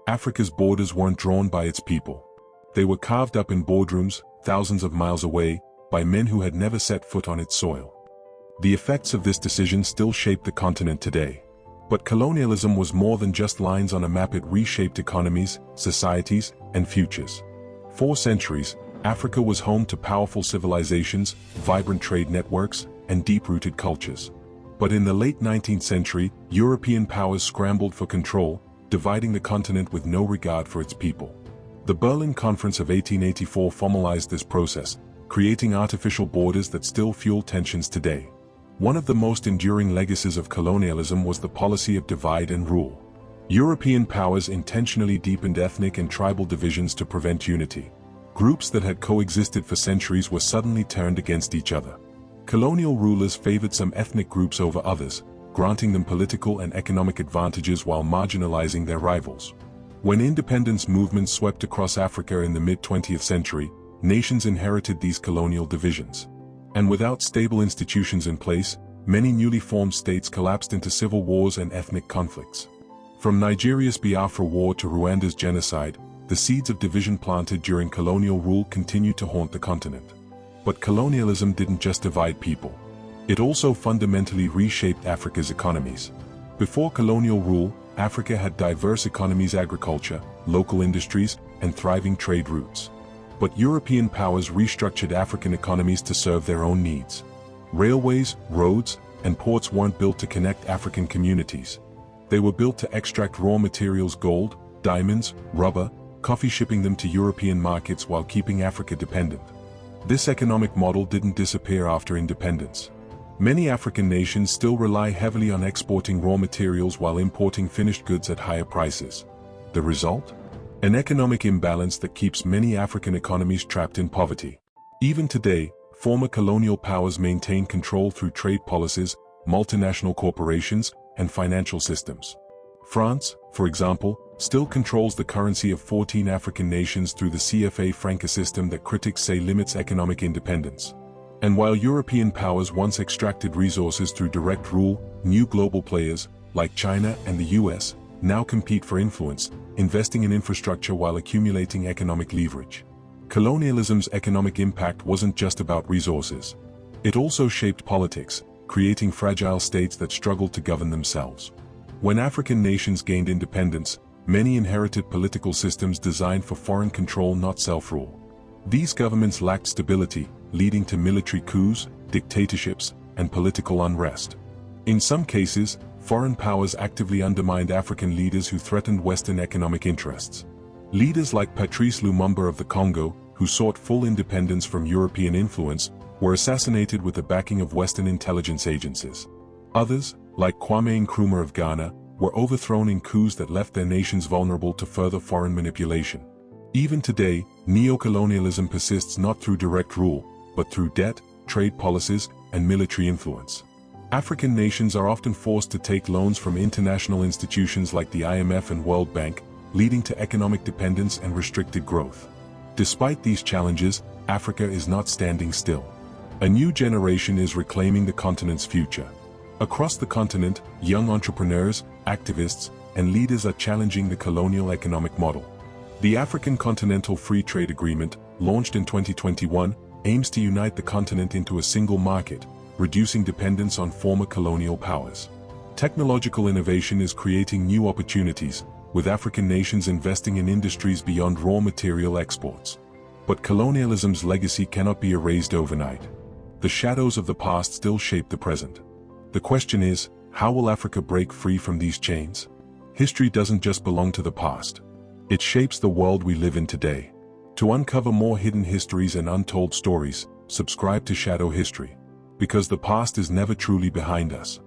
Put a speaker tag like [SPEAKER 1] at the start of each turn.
[SPEAKER 1] Africa's borders weren't drawn by its people. They were carved up in boardrooms, thousands of miles away, by men who had never set foot on its soil. The effects of this decision still shape the continent today. But colonialism was more than just lines on a map. It reshaped economies, societies, and futures. For centuries, Africa was home to powerful civilizations, vibrant trade networks, and deep-rooted cultures. But in the late 19th century, European powers scrambled for control, dividing the continent with no regard for its people. The Berlin Conference of 1884 formalized this process, creating artificial borders that still fuel tensions today. One of the most enduring legacies of colonialism was the policy of divide and rule. European powers intentionally deepened ethnic and tribal divisions to prevent unity. Groups that had coexisted for centuries were suddenly turned against each other. Colonial rulers favored some ethnic groups over others, granting them political and economic advantages while marginalizing their rivals. When independence movements swept across Africa in the mid-20th century, nations inherited these colonial divisions. And without stable institutions in place, many newly formed states collapsed into civil wars and ethnic conflicts. From Nigeria's Biafra War to Rwanda's genocide, the seeds of division planted during colonial rule continued to haunt the continent. But colonialism didn't just divide people. It also fundamentally reshaped Africa's economies. Before colonial rule, Africa had diverse economies: agriculture, local industries, and thriving trade routes. But European powers restructured African economies to serve their own needs. Railways, roads, and ports weren't built to connect African communities. They were built to extract raw materials: gold, diamonds, rubber, coffee, shipping them to European markets while keeping Africa dependent. This economic model didn't disappear after independence. Many African nations still rely heavily on exporting raw materials while importing finished goods at higher prices. The result? An economic imbalance that keeps many African economies trapped in poverty. Even today, former colonial powers maintain control through trade policies, multinational corporations, and financial systems. France, for example, still controls the currency of 14 African nations through the CFA franc system that critics say limits economic independence. And while European powers once extracted resources through direct rule, new global players, like China and the US, now compete for influence, investing in infrastructure while accumulating economic leverage. Colonialism's economic impact wasn't just about resources. It also shaped politics, creating fragile states that struggled to govern themselves. When African nations gained independence, many inherited political systems designed for foreign control, not self-rule. These governments lacked stability, leading to military coups, dictatorships, and political unrest. In some cases, foreign powers actively undermined African leaders who threatened Western economic interests. Leaders like Patrice Lumumba of the Congo, who sought full independence from European influence, were assassinated with the backing of Western intelligence agencies. Others, like Kwame Nkrumah of Ghana, were overthrown in coups that left their nations vulnerable to further foreign manipulation. Even today, neocolonialism persists not through direct rule, but through debt, trade policies, and military influence. African nations are often forced to take loans from international institutions like the IMF and World Bank, leading to economic dependence and restricted growth. Despite these challenges, Africa is not standing still. A new generation is reclaiming the continent's future. Across the continent, young entrepreneurs, activists, and leaders are challenging the colonial economic model. The African Continental Free Trade Agreement, launched in 2021, aims to unite the continent into a single market, reducing dependence on former colonial powers. Technological innovation is creating new opportunities, with African nations investing in industries beyond raw material exports. But colonialism's legacy cannot be erased overnight. The shadows of the past still shape the present. The question is, how will Africa break free from these chains? History doesn't just belong to the past. It shapes the world we live in today. To uncover more hidden histories and untold stories, subscribe to Shadow History. Because the past is never truly behind us.